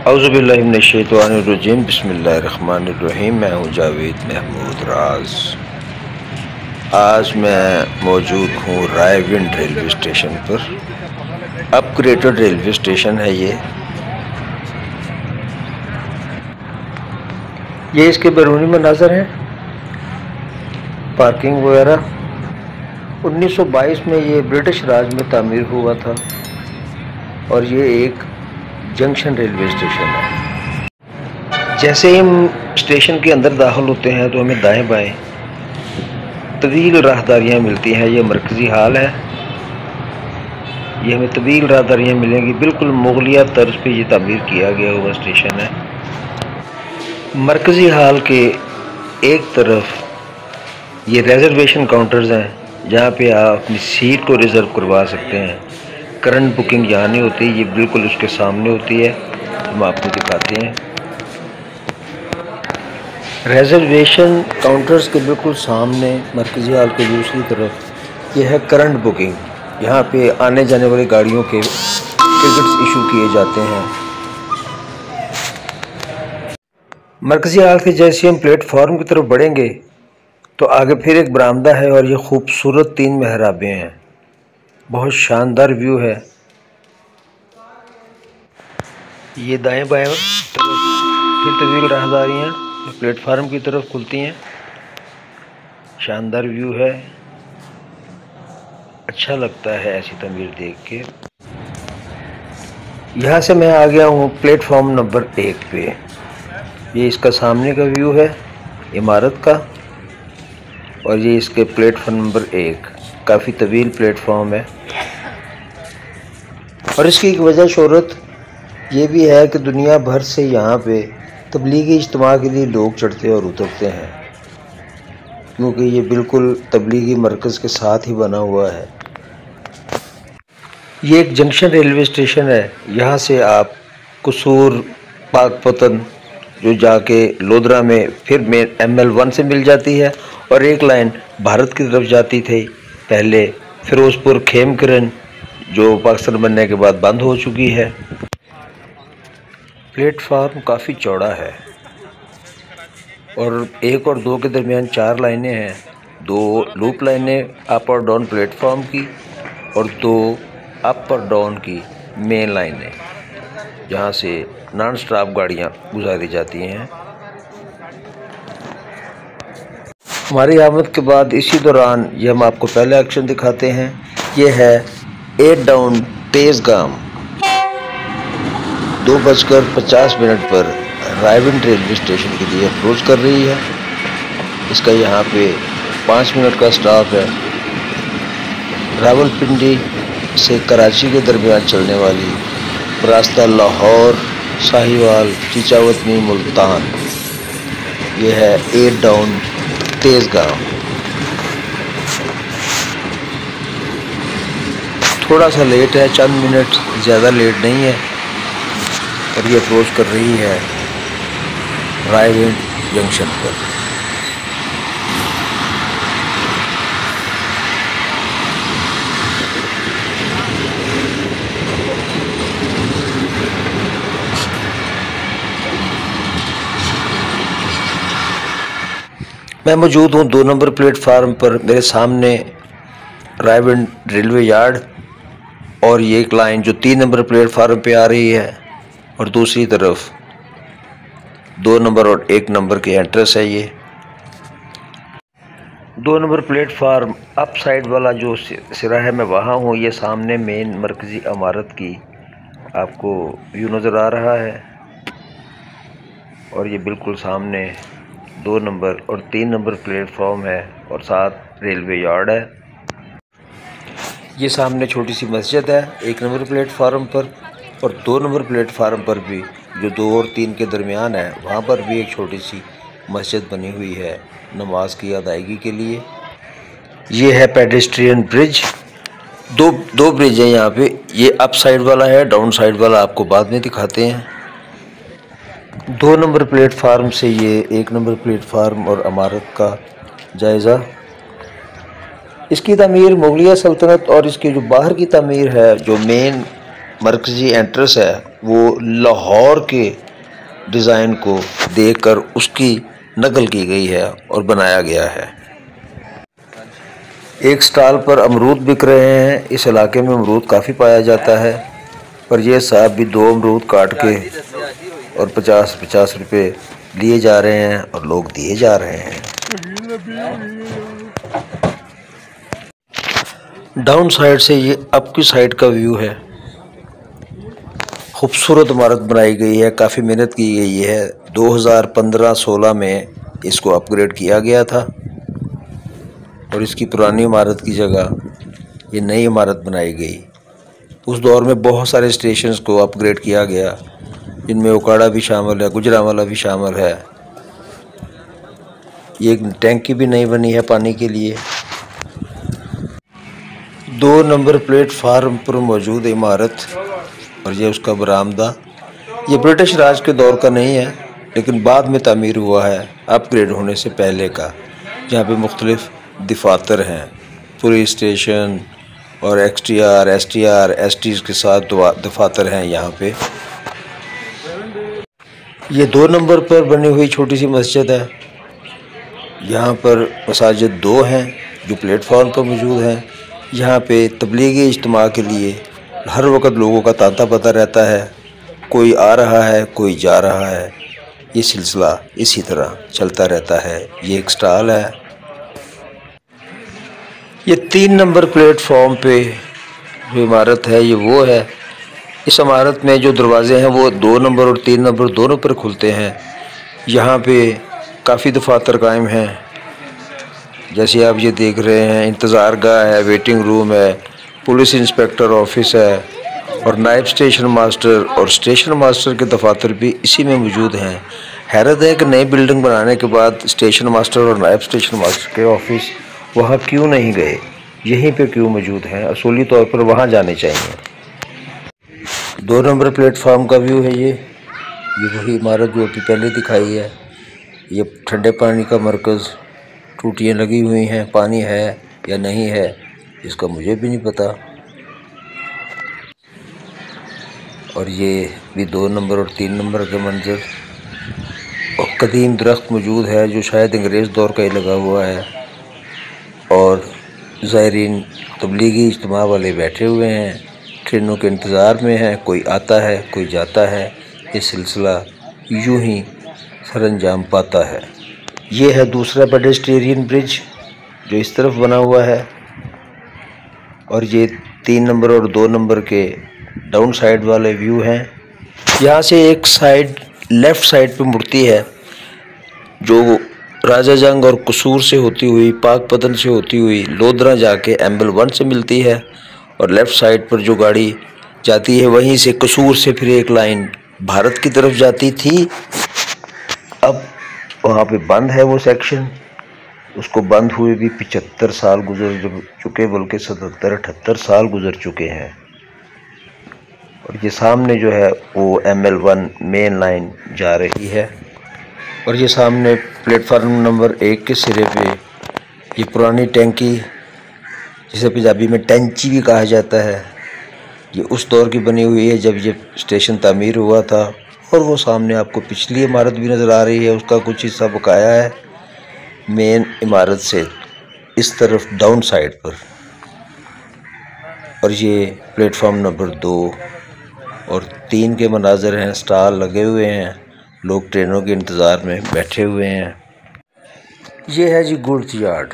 औज़ुबिल्लाहिमिनश्शैतानिर्रजीम बिस्मिल्लाहिर्रहमानिर्रहीम। मैं हूँ जावेद महमूद राज। आज मैं मौजूद हूँ रायविंड रेलवे स्टेशन पर। अपग्रेडेड रेलवे स्टेशन है ये इसके बैरूनी मनाज़र हैं, पार्किंग वगैरह। 1922 में ये ब्रिटिश राज में तामीर हुआ था और ये एक जंक्शन रेलवे स्टेशन है। जैसे ही हम स्टेशन के अंदर दाखिल होते हैं तो हमें दाएं बाएं तवील राहदारियाँ मिलती हैं। ये मरकज़ी हाल है, ये हमें तवील राहदारियाँ मिलेंगी। बिल्कुल मुगलिया तर्ज पे ये तामीर किया गया हुआ स्टेशन है। मरकज़ी हाल के एक तरफ ये रिजर्वेशन काउंटर्स हैं जहाँ पे आप अपनी सीट को रिज़र्व करवा सकते हैं। करंट बुकिंग यहाँ नहीं होती, ये बिल्कुल उसके सामने होती है। हम आपको दिखाते हैं। रिजर्वेशन काउंटर्स के बिल्कुल सामने मरकज़ी हाल के दूसरी तरफ ये है करंट बुकिंग। यहाँ पे आने जाने वाली गाड़ियों के टिकट्स इशू किए जाते हैं। मरकज़ी हाल से जैसे हम प्लेटफॉर्म की तरफ बढ़ेंगे तो आगे फिर एक बरामदा है और ये खूबसूरत 3 मेहराबें हैं। बहुत शानदार व्यू है। ये दाएं बाएं फिर तवील राहदारियाँ प्लेटफार्म की तरफ खुलती हैं। शानदार व्यू है, अच्छा लगता है ऐसी तमीर देख के। यहाँ से मैं आ गया हूँ प्लेटफॉर्म नंबर 1 पे। ये इसका सामने का व्यू है इमारत का और ये इसके प्लेटफॉर्म नंबर 1। काफ़ी तवील प्लेटफॉर्म है और इसकी एक वजह शोहरत ये भी है कि दुनिया भर से यहाँ पे तबलीगी इज्तिमा के लिए लोग चढ़ते और उतरते हैं, क्योंकि ये बिल्कुल तबलीगी मरकज़ के साथ ही बना हुआ है। ये एक जंक्शन रेलवे स्टेशन है। यहाँ से आप कसूर, पाकपतन जो जाके लोधरा में फिर ML1 से मिल जाती है और एक लाइन भारत की तरफ जाती थी पहले, फिरोज़पुर खेमकरन जो पाकिस्तान बनने के बाद बंद हो चुकी है। प्लेटफार्म काफ़ी चौड़ा है और 1 और 2 के दरमियान 4 लाइनें हैं। 2 लूप लाइनें अप और डाउन प्लेटफार्म की और 2 अप और डाउन की मेन लाइनें, जहाँ से नॉन स्टॉप गाड़ियाँ गुजारी जाती हैं। हमारी आमद के बाद इसी दौरान ये हम आपको पहले एक्शन दिखाते हैं। ये है 8 डाउन तेज़गाम। 2:50 पर रायविंड रेलवे स्टेशन के लिए अप्रोच कर रही है। इसका यहाँ पे 5 मिनट का स्टॉप है। रावलपिंडी से कराची के दरमियान चलने वाली रास्ता लाहौर, साहिवाल, चिचावतनी, मुल्तान। ये है 8 डाउन तेज़गाम। थोड़ा सा लेट है, चंद मिनट, ज़्यादा लेट नहीं है और ये अप्रोच कर रही है रायविंड जंक्शन पर। मैं मौजूद हूँ 2 नंबर प्लेटफार्म पर। मेरे सामने रायविंड रेलवे यार्ड और ये एक लाइन जो 3 नंबर प्लेटफार्म पे आ रही है और दूसरी तरफ 2 नंबर और 1 नंबर की एंट्रेंस है। ये 2 नंबर प्लेटफार्म अप साइड वाला जो सिरा है, मैं वहाँ हूँ। ये सामने मेन मरकज़ी इमारत की आपको व्यू नज़र आ रहा है और ये बिल्कुल सामने 2 नंबर और 3 नंबर प्लेटफॉर्म है और साथ रेलवे यार्ड है। ये सामने छोटी सी मस्जिद है 1 नंबर प्लेटफार्म पर और 2 नंबर प्लेटफार्म पर भी जो 2 और 3 के दरमियान है, वहाँ पर भी एक छोटी सी मस्जिद बनी हुई है नमाज की अदायगी के लिए। ये है पेडेस्ट्रियन ब्रिज। दो ब्रिज हैं यहाँ पे। ये अप साइड वाला है, डाउन साइड वाला आपको बाद में दिखाते हैं। 2 नंबर प्लेटफार्म से ये 1 नंबर प्लेटफार्म और इमारत का जायज़ा। इसकी तमीर मुगलिया सल्तनत और इसकी जो बाहर की तमीर है, जो मेन मरकज़ी एंट्रेंस है वो लाहौर के डिज़ाइन को देखकर उसकी नकल की गई है और बनाया गया है। एक स्टॉल पर अमरूद बिक रहे हैं। इस इलाके में अमरूद काफ़ी पाया जाता है, पर ये साहब भी 2 अमरूद काट के और 50-50 रुपये लिए जा रहे हैं और लोग दिए जा रहे हैं। डाउन साइड से ये अप की साइड का व्यू है। खूबसूरत इमारत बनाई गई है, काफ़ी मेहनत की गई है। 2015-16 में इसको अपग्रेड किया गया था और इसकी पुरानी इमारत की जगह ये नई इमारत बनाई गई। उस दौर में बहुत सारे स्टेशंस को अपग्रेड किया गया, जिनमें ओकाड़ा भी शामिल है, गुजरांवाला भी शामिल है। ये एक टैंकी भी नई बनी है पानी के लिए। 2 नंबर प्लेटफार्म पर मौजूद इमारत और ये उसका बरामदा। ये ब्रिटिश राज के दौर का नहीं है, लेकिन बाद में तामीर हुआ है अपग्रेड होने से पहले का। जहाँ पे मुख्तलिफ दफातर हैं, पुलिस स्टेशन और XTR, STR, STs के साथ दफातर हैं यहाँ पे। ये 2 नंबर पर बनी हुई छोटी सी मस्जिद है। यहाँ पर मसाजिद 2 हैं जो प्लेटफॉर्म पर मौजूद हैं। यहाँ पे तबलीगी इज्तिमा के लिए हर वक्त लोगों का तांता पता रहता है, कोई आ रहा है कोई जा रहा है। ये सिलसिला इसी तरह चलता रहता है। ये एक स्टॉल है। ये 3 नंबर प्लेटफॉर्म पे जो इमारत है ये वो है। इस इमारत में जो दरवाजे हैं वो 2 नंबर और 3 नंबर दोनों पर खुलते हैं। यहाँ पे काफ़ी दफातर कायम हैं, जैसे आप ये देख रहे हैं। इंतज़ार गाह है, वेटिंग रूम है, पुलिस इंस्पेक्टर ऑफिस है और नायब स्टेशन मास्टर और स्टेशन मास्टर के दफातर भी इसी में मौजूद हैं। हैरत है कि नई बिल्डिंग बनाने के बाद स्टेशन मास्टर और नायब स्टेशन मास्टर के ऑफिस वहाँ क्यों नहीं गए, यहीं पे क्यों मौजूद हैं? असूली तौर पर वहाँ जाने चाहिए। 2 नंबर प्लेटफार्म का व्यू है ये वही इमारत जो अभी पहले दिखाई है। ये ठंडे पानी का मरकज़, टूटियाँ लगी हुई हैं, पानी है या नहीं है इसका मुझे भी नहीं पता। और ये भी 2 नंबर और 3 नंबर के मंजर। और कदीम दरख्त मौजूद है जो शायद अंग्रेज़ दौर का ही लगा हुआ है। और ज़ायरीन तबलीगी इज्तिमा वाले बैठे हुए हैं, ट्रेनों के इंतज़ार में हैं, कोई आता है कोई जाता है। ये सिलसिला यूं ही सरअंजाम पाता है। ये है दूसरा पेडेस्ट्रियन ब्रिज जो इस तरफ बना हुआ है। और ये 3 नंबर और 2 नंबर के डाउन साइड वाले व्यू हैं। यहाँ से एक साइड लेफ़्ट साइड पे मुड़ती है जो राजा जंग और कसूर से होती हुई, पाकपतन से होती हुई लोधरा जाके एम्बल 1 से मिलती है। और लेफ़्ट साइड पर जो गाड़ी जाती है वहीं से कसूर से फिर एक लाइन भारत की तरफ जाती थी। अब वहाँ पे बंद है वो सेक्शन। उसको बंद हुए भी 75 साल गुजर चुके, बल्कि 77-78 साल गुजर चुके हैं। और ये सामने जो है वो ML1 मेन लाइन जा रही है। और ये सामने प्लेटफार्म नंबर 1 के सिरे पे ये पुरानी टैंकी, जिसे पंजाबी में टैंची भी कहा जाता है, ये उस दौर की बनी हुई है जब ये स्टेशन तामीर हुआ था। और वो सामने आपको पिछली इमारत भी नज़र आ रही है, उसका कुछ हिस्सा बकाया है मेन इमारत से इस तरफ डाउन साइड पर। और ये प्लेटफार्म नंबर 2 और 3 के मनाजर हैं। स्टॉल लगे हुए हैं, लोग ट्रेनों के इंतज़ार में बैठे हुए हैं। ये है जी गुड्स यार्ड।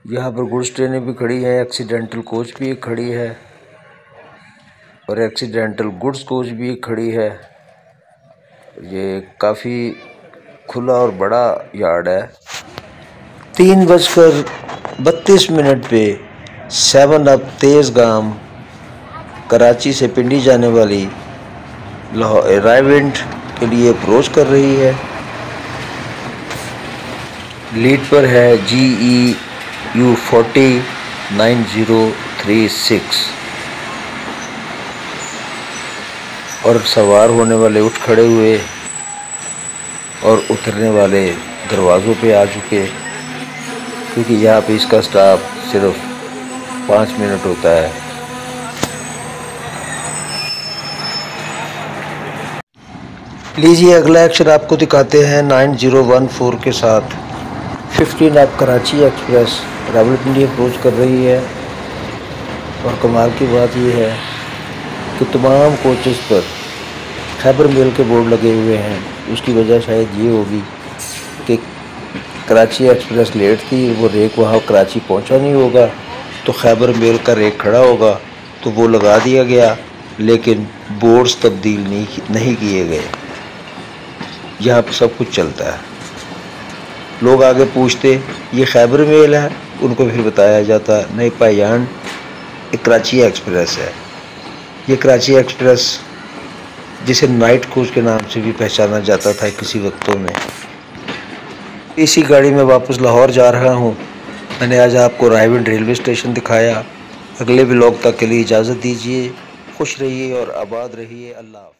यहाँ पर गुड्स ट्रेनें भी खड़ी हैं, एक्सीडेंटल कोच भी एक खड़ी है और एक्सीडेंटल गुड्स कोच भी एक खड़ी है। ये काफ़ी खुला और बड़ा यार्ड है। 3:32 पे 7 अप तेज़गाम कराची से पिंडी जाने वाली रायविंड के लिए अप्रोच कर रही है। लीड पर है GEU 409036 और सवार होने वाले उठ खड़े हुए और उतरने वाले दरवाज़ों पे आ चुके, क्योंकि यहाँ पे इसका स्टॉप सिर्फ 5 मिनट होता है। लीजिए अगला एक्शन आपको दिखाते हैं 9014 के साथ। 15 आप कराची एक्सप्रेस रावलपिंडी अप्रोच कर रही है और कमाल की बात यह है कि तमाम कोचेस पर खैबर मेल के बोर्ड लगे हुए हैं। उसकी वजह शायद ये होगी कि कराची एक्सप्रेस लेट थी, वो रेक वहाँ कराची पहुँचा नहीं होगा, तो खैबर मेल का रेक खड़ा होगा, तो वो लगा दिया गया, लेकिन बोर्ड्स तब्दील नहीं किए गए। यहाँ पर सब कुछ चलता है। लोग आगे पूछते ये खैबर मेल है, उनको फिर बताया जाता नहीं भाईजान ये कराची एक्सप्रेस है। ये कराची एक्सप्रेस जिसे नाइट कोच के नाम से भी पहचाना जाता था किसी वक्तों में। इसी गाड़ी में वापस लाहौर जा रहा हूँ। मैंने आज आपको रायविंड रेलवे स्टेशन दिखाया। अगले व्लॉग तक के लिए इजाज़त दीजिए। खुश रहिए और आबाद रहिए। अल्लाह।